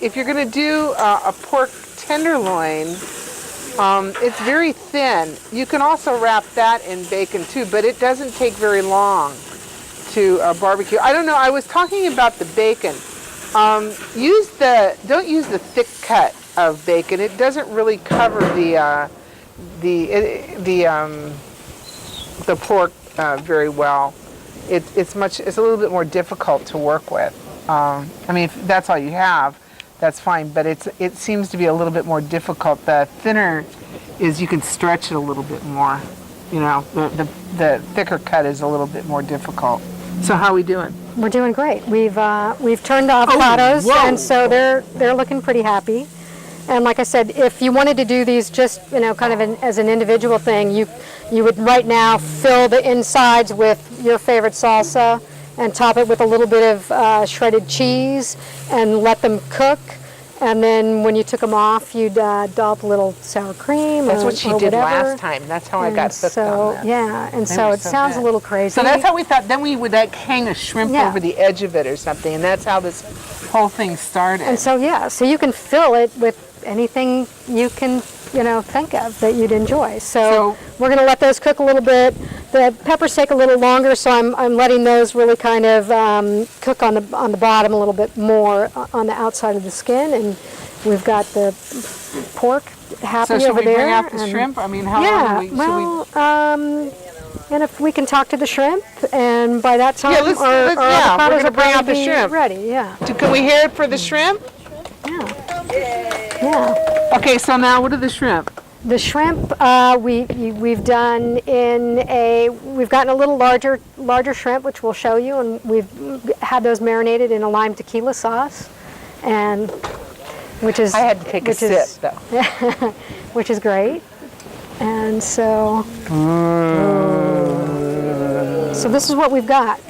If you're going to do a pork tenderloin, it's very thin. You can also wrap that in bacon too, but it doesn't take very long to barbecue. I don't know, I was talking about the bacon. Don't use the thick cut of bacon. It doesn't really cover the pork very well. It's a little bit more difficult to work with. I mean, if that's all you have, that's fine, but it seems to be a little bit more difficult. The thinner is, you can stretch it a little bit more. You know, the thicker cut is a little bit more difficult. So how are we doing? We're doing great. We've turned the avocados, whoa. and so they're looking pretty happy. And like I said, if you wanted to do these just, you know, kind of as an individual thing, you would right now fill the insides with your favorite salsa and top it with a little bit of shredded cheese and let them cook. And then when you took them off, you'd dollop a little sour cream. That's what she did whatever. last time. That's how I got hooked on that. Yeah, and They so were it so sounds good. a little crazy. So that's how we thought. Then we would like hang a shrimp Yeah. over the edge of it or something, and that's how this whole thing started. And so so you can fill it with anything you can, you know, think of that you'd enjoy. So we're going to let those cook a little bit. The peppers take a little longer, so I'm letting those really kind of cook on the bottom a little bit more on the outside of the skin, and we've got the pork happy so should over we there. bring out the and- shrimp? I mean, how Yeah, long do we? well, and if we can talk to the shrimp, and by that time, Yeah, let's- our yeah, we're avocados gonna will bring out probably the be shrimp. ready. Yeah, Can we hear it for the shrimp? yeah. Okay, so now what are the shrimp? The shrimp we've done we've gotten a little larger shrimp, which we'll show you, and we've had those marinated in a lime tequila sauce, and which is I had to take a sip though. which is great. And so so this is what we've got.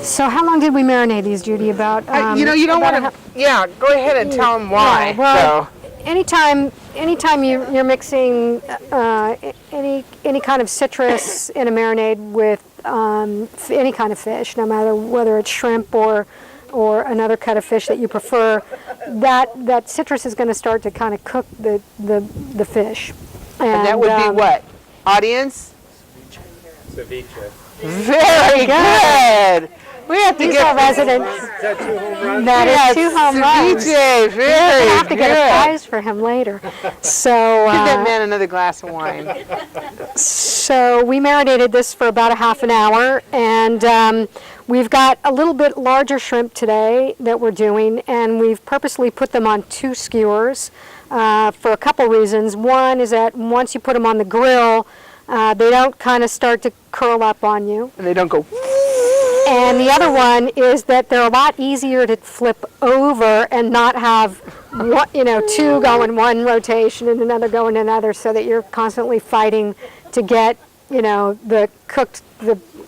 So how long did we marinate these, Judy? About You know, you don't about want to. Yeah, go ahead and tell them why. Yeah, well, so. anytime you're mixing any kind of citrus in a marinade with any kind of fish, no matter whether it's shrimp or another cut of fish that you prefer, that citrus is going to start to kind of cook the fish. And that would be what? Audience? Ceviche. Very good. We have to He's get our resident. Is that 2 home runs? That is 2 home runs. Ceviche, very We'll have to good. get a prize for him later. So, Give that man another glass of wine. so we marinated this for about a half an hour, and we've got a little bit larger shrimp today that we're doing, and we've purposely put them on 2 skewers for a couple reasons. One is that once you put them on the grill, they don't kind of start to curl up on you. And they don't go. And the other one is that they're a lot easier to flip over and not have, one, 2 go in one rotation and another go in another, so that you're constantly fighting to get, the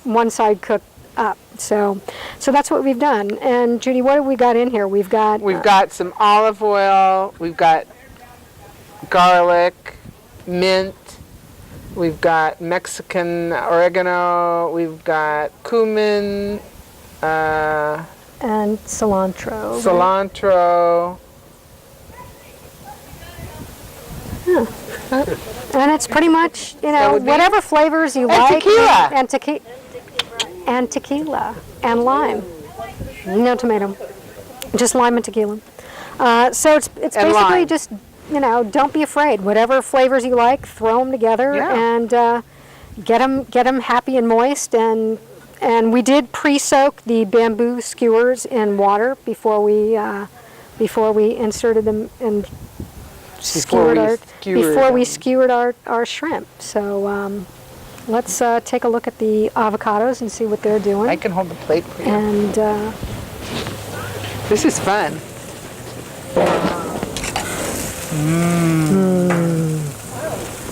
one side cooked up. So that's what we've done. And Judy, what have we got in here? We've got some olive oil. We've got garlic, mint. We've got Mexican oregano, we've got cumin, and cilantro. Cilantro. And it's pretty much, would be- whatever flavors you And like. tequila. And tequila. And lime. No tomato. Just lime and tequila. So it's basically lime. just, don't be afraid. Whatever flavors you like, throw them together and get them happy and moist. And we did pre-soak the bamboo skewers in water before we inserted them and before we skewered our shrimp. So let's take a look at the avocados and see what they're doing. I can hold the plate for you. And this is fun.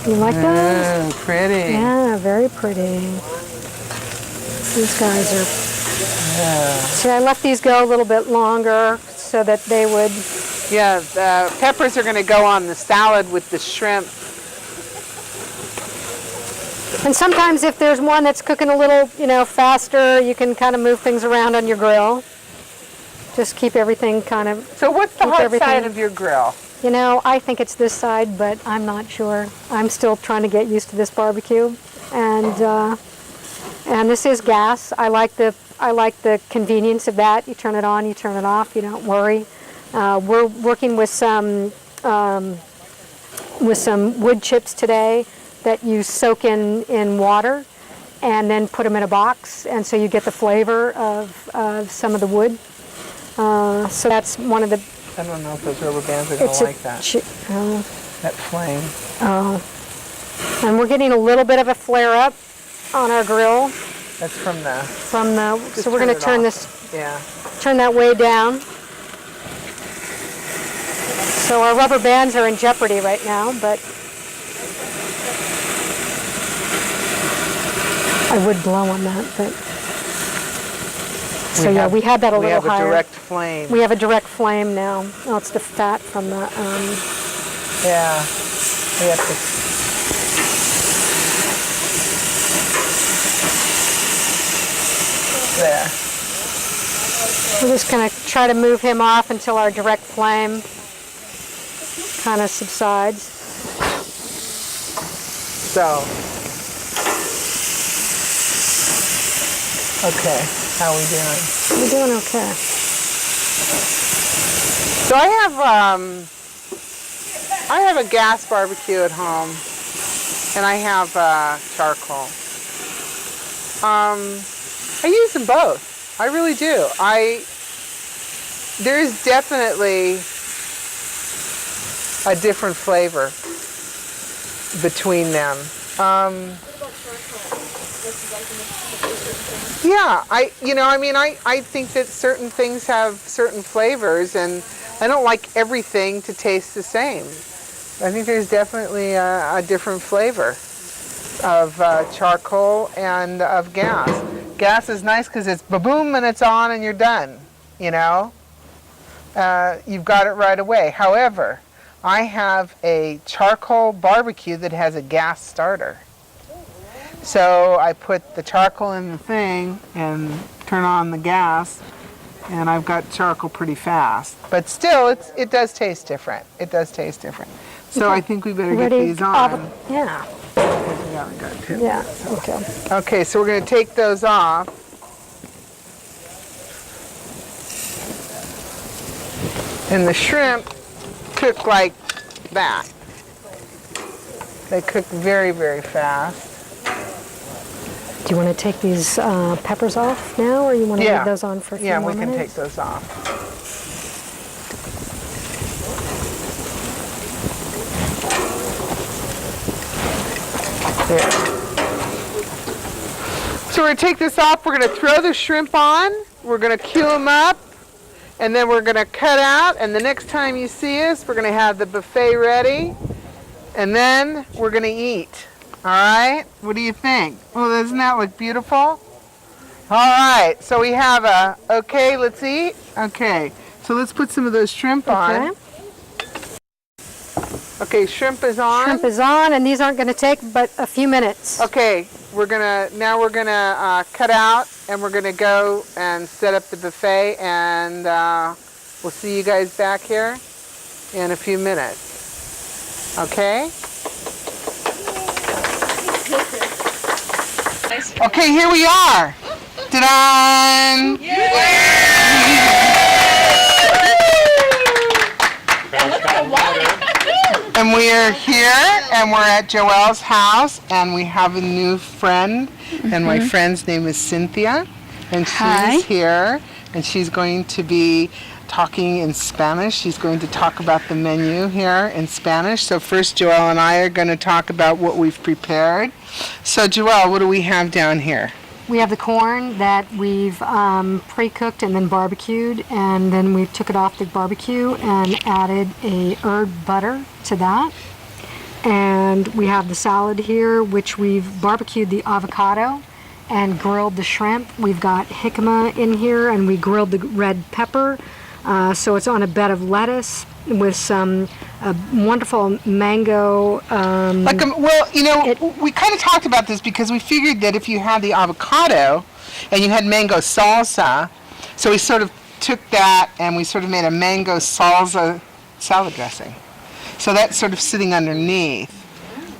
you like those? Pretty. Yeah, very pretty. These guys are. See, I left these go a little bit longer so that they would. Yeah, the peppers are going to go on the salad with the shrimp. And sometimes if there's one that's cooking a little, faster, you can kind of move things around on your grill. Just keep everything kind of. So what's the keep hot everything- side of your grill? I think it's this side, but I'm not sure. I'm still trying to get used to this barbecue, and this is gas. I like the convenience of that. You turn it on, you turn it off. You don't worry. We're working with some wood chips today that you soak in water, and then put them in a box, and so you get the flavor of some of the wood. So that's one of the. I don't know if those rubber bands are going to like that. That flame. Oh. And we're getting a little bit of a flare up on our grill. That's from the. So we're going to turn this. Yeah. Turn that way down. So our rubber bands are in jeopardy right now, but I would blow on that, but. So yeah, we had that a little higher. We have a direct flame. We have a direct flame now. Oh, it's the fat from the. Yeah. We have to. There. We're just going to try to move him off until our direct flame kind of subsides. So. Okay. How are we doing? We're doing okay. So I have a gas barbecue at home, and I have charcoal. I use them both. I really do. There is definitely a different flavor between them. Yeah, I think that certain things have certain flavors, and I don't like everything to taste the same. I think there's definitely a different flavor of charcoal and of gas. Gas is nice because it's ba-boom and it's on and you're done, You've got it right away. However, I have a charcoal barbecue that has a gas starter. So I put the charcoal in the thing and turn on the gas, and I've got charcoal pretty fast. But still, it does taste different. It does taste different. So I think we better get these on. Yeah. Yeah, we got two. Yeah. Okay. Okay, so we're going to take those off. And the shrimp cook like that. They cook very, very fast. Do you want to take these peppers off now, or you want to leave those on for a few more minutes? Yeah, we can take those off. There. So we're going to take this off. We're going to throw the shrimp on. We're going to cue them up. And then we're going to cut out. And the next time you see us, we're going to have the buffet ready. And then we're going to eat. All right? What do you think? Well, doesn't that look beautiful? All right. So we have okay, let's eat. Okay. So let's put some of those shrimp on. Okay, shrimp is on. Shrimp is on, and these aren't going to take but a few minutes. Okay, now we're gonna cut out, and we're gonna go and set up the buffet, and we'll see you guys back here in a few minutes. Okay? Okay, here we are. Ta-da! And we are here, and we're at Joelle's house, and we have a new friend, and my friend's name is Cynthia, and she's here, and she's going to be talking in Spanish. She's going to talk about the menu here in Spanish. So first, Joelle and I are going to talk about what we've prepared. So Joelle, what do we have down here? We have the corn that we've pre-cooked and then barbecued, and then we took it off the barbecue and added a herb butter to that. And we have the salad here, which we've barbecued the avocado and grilled the shrimp. We've got jicama in here, and we grilled the red pepper. So it's on a bed of lettuce with some wonderful mango. We kind of talked about this because we figured that if you had the avocado and you had mango salsa, so we sort of took that and we sort of made a mango salsa salad dressing. So that's sort of sitting underneath.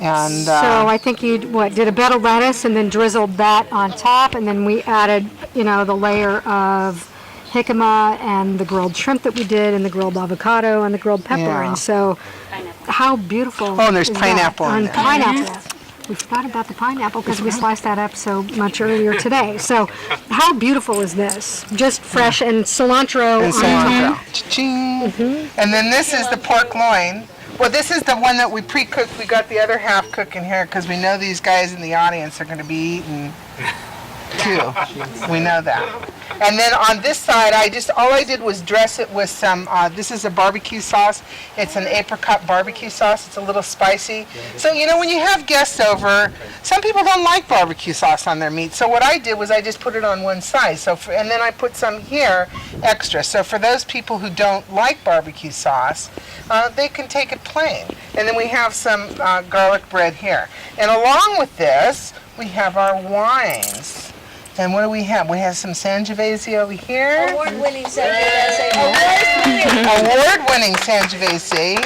And so I think you did a bed of lettuce and then drizzled that on top, and then we added, the layer of jicama and the grilled shrimp that we did, and the grilled avocado and the grilled pepper. Yeah. And so, how beautiful! Oh, and there's pineapple in and there. Pineapple. We forgot about the pineapple because we sliced that up so much earlier today. So, how beautiful is this? Just fresh and cilantro. And cilantro. Cha-ching. And then this is the pork loin. Well, this is the one that we pre-cooked. We got the other half cooking here because we know these guys in the audience are going to be eating too. We know that. And then on this side, all I did was dress it with some, this is a barbecue sauce. It's an apricot barbecue sauce. It's a little spicy. So, when you have guests over, some people don't like barbecue sauce on their meat. So what I did was I just put it on one side. And then I put some here extra. So for those people who don't like barbecue sauce, they can take it plain. And then we have some garlic bread here. And along with this, we have our wines. And what do we have? We have some Sangiovese over here. Award-winning Sangiovese. Award-winning Sangiovese.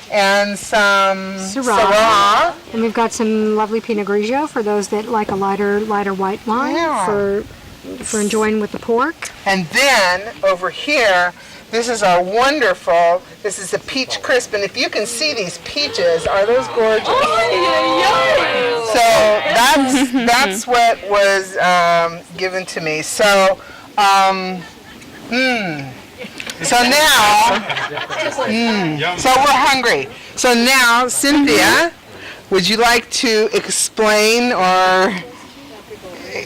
And some Syrah. And we've got some lovely Pinot Grigio for those that like a lighter white wine for enjoying with the pork. And then over here, this is the peach crisp. And if you can see these peaches, are those gorgeous? So that's what was given to me. So, so now, so we're hungry. So now, Cynthia, would you like to explain or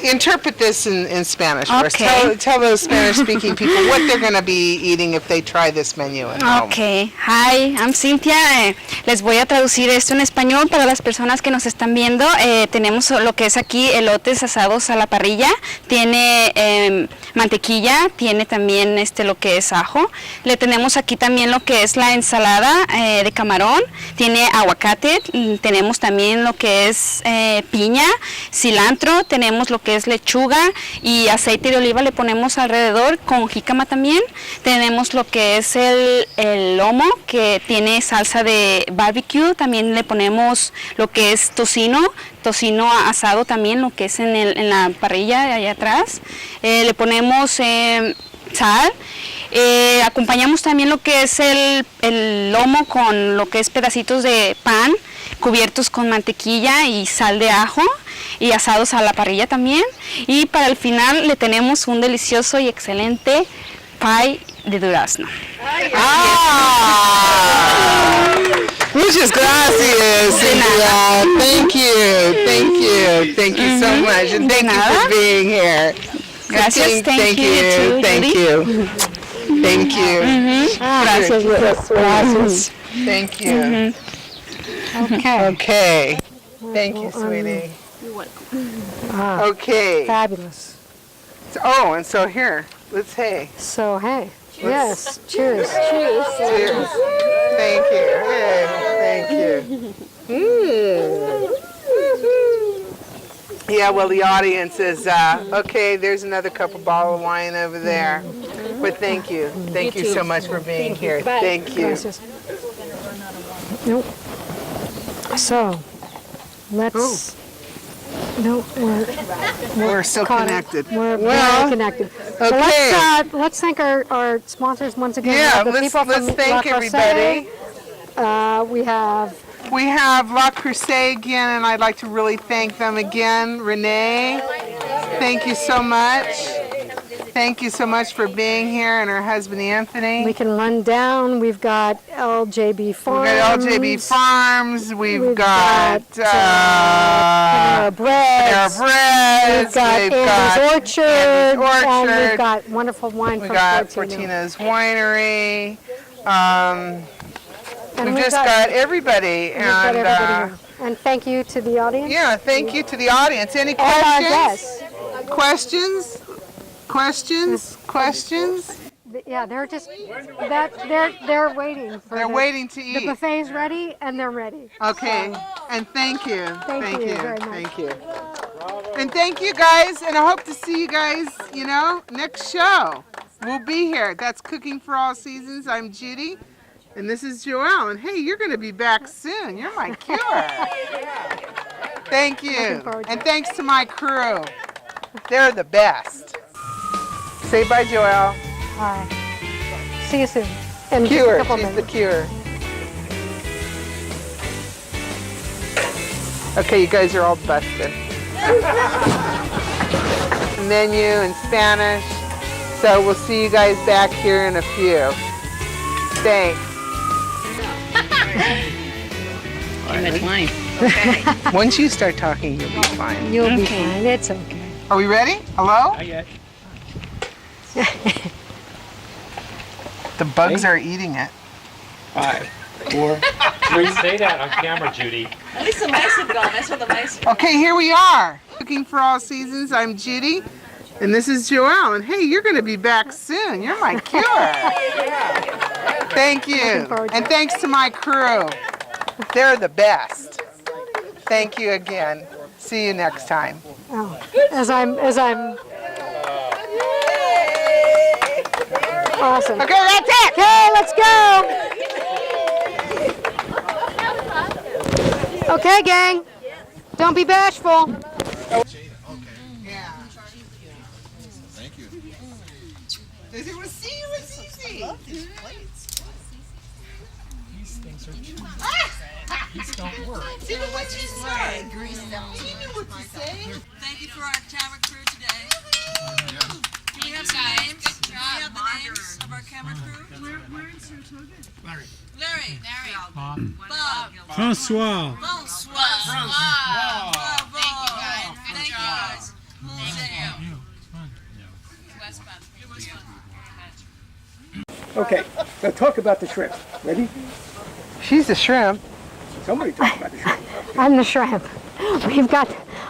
interpret this in Spanish for us? Tell those Spanish-speaking people what they're going to be eating if they try this menu at home. Okay. Hi, I'm Cynthia. Les voy a traducir esto en español para las personas que nos están viendo. Tenemos lo que es aquí elotes asados a la parrilla. Tiene mantequilla, tiene también lo que es ajo. Le tenemos aquí también lo que es la ensalada de camarón. tiene aguacate, tenemos también lo que es piña, cilantro, tenemos lo que es lechuga y aceite de oliva le ponemos alrededor con jícama también. Tenemos lo que es el lomo que tiene salsa de barbecue, también le ponemos lo que es tocino asado también, lo que es en la parrilla de allá atrás. Le ponemos sal. Acompañamos también lo que es el lomo con lo que es pedacitos de pan cubiertos con mantequilla y sal de ajo y asados a la parrilla también. Y para el final le tenemos un delicioso y excelente pie de durazno. Muchas gracias, Cynthia. Thank you so much, and thank you for being here. Gracias, thank you too, thank Judy. you. Thank you. Gracias, gracias. Thank you. Okay. Okay. Thank you, sweetie. Okay. Fabulous. Oh, and so here, let's hey. So, hey. Yes, cheers. Cheers. Thank you. Hey, thank you. Yeah, well, the audience is, okay, there's another couple bottle of wine over there. But thank you. Thank you so much for being here. Thank you. Gracias. Nope. So, let's... No, We're still caught up. connected. We're Well, very connected. So okay. let's thank our sponsors once again. Yeah, The let's people from thank La everybody. Crusade. We have La Crusade again, and I'd like to really thank them again. Renee, thank you so much. Thank you so much for being here, and her husband Anthony. We can run down. We've got LJB Farms. We've got LJB Farms. We've got Panera Breads. Breads. We've got Andrew's Orchard. And Orchard. we've got wonderful wine We from got Fortino. Fortina's Winery. And We've we've just got everybody. We've got And everybody here. And thank you to the audience. yeah, thank you to the audience. Any And our questions? guests. Questions? Questions? Questions? Yeah, they're just they're waiting for They're waiting to the eat. buffet's ready and they're ready. Okay, and thank you. Thank you very much. Thank you. And thank you guys, and I hope to see you guys, next show. We'll be here. That's Cooking for All Seasons. I'm Judy, and this is Joelle. And hey, you're going to be back soon. You're my cure. Thank you. Looking forward to And it. thanks to my crew. They're the best. Say bye, Joelle. Bye. See you soon. In just a Cure. couple She's the minutes. cure. Okay, you guys are all busted. Menu in Spanish. So we'll see you guys back here in a few. Thanks. Too much wine. Once you start talking, you'll be fine. You'll be fine. It's okay. Are we ready? Hello? Not yet. The bugs are eating it. 5, 4, 3. Say that on camera, Judy. At least the mice have gone. That's what the mice are. Okay, here we are. Cooking for All Seasons. I'm Judy. And this is Joelle. And hey, you're going to be back soon. You're my cure. Thank you. Looking forward to And it. thanks to my crew. They're the best. Thank you again. See you next time. Oh, as I'm awesome. Okay, that's it. Okay, let's go. Okay, gang. Don't be bashful. Yeah. Thank you. We'll see you at CC. These things are cheap. These don't work. See what you say. You knew what to say. Thank you for our camera crew today. Do we have some names? Do we have the names of our camera crew? We're in Saratoga. Larry. Bob. François. Bonsoir. Bravo. Thank you, guys. Good Thank you, job. guys. Thank you. It was fun. Okay, so talk about the shrimp. Ready? She's a shrimp. Somebody talk about the shrimp. I'm the shrimp.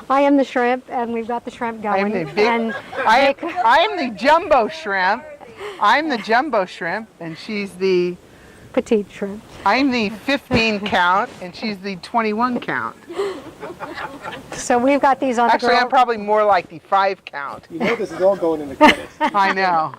I am the shrimp, and we've got the shrimp going. I'm the big. And I'm the jumbo shrimp. I'm the jumbo shrimp, and she's the petite shrimp. I'm the 15 count, and she's the 21 count. So we've got these on Actually, the I'm grill. probably more like the 5 count. You know this is all going in the credits. I know.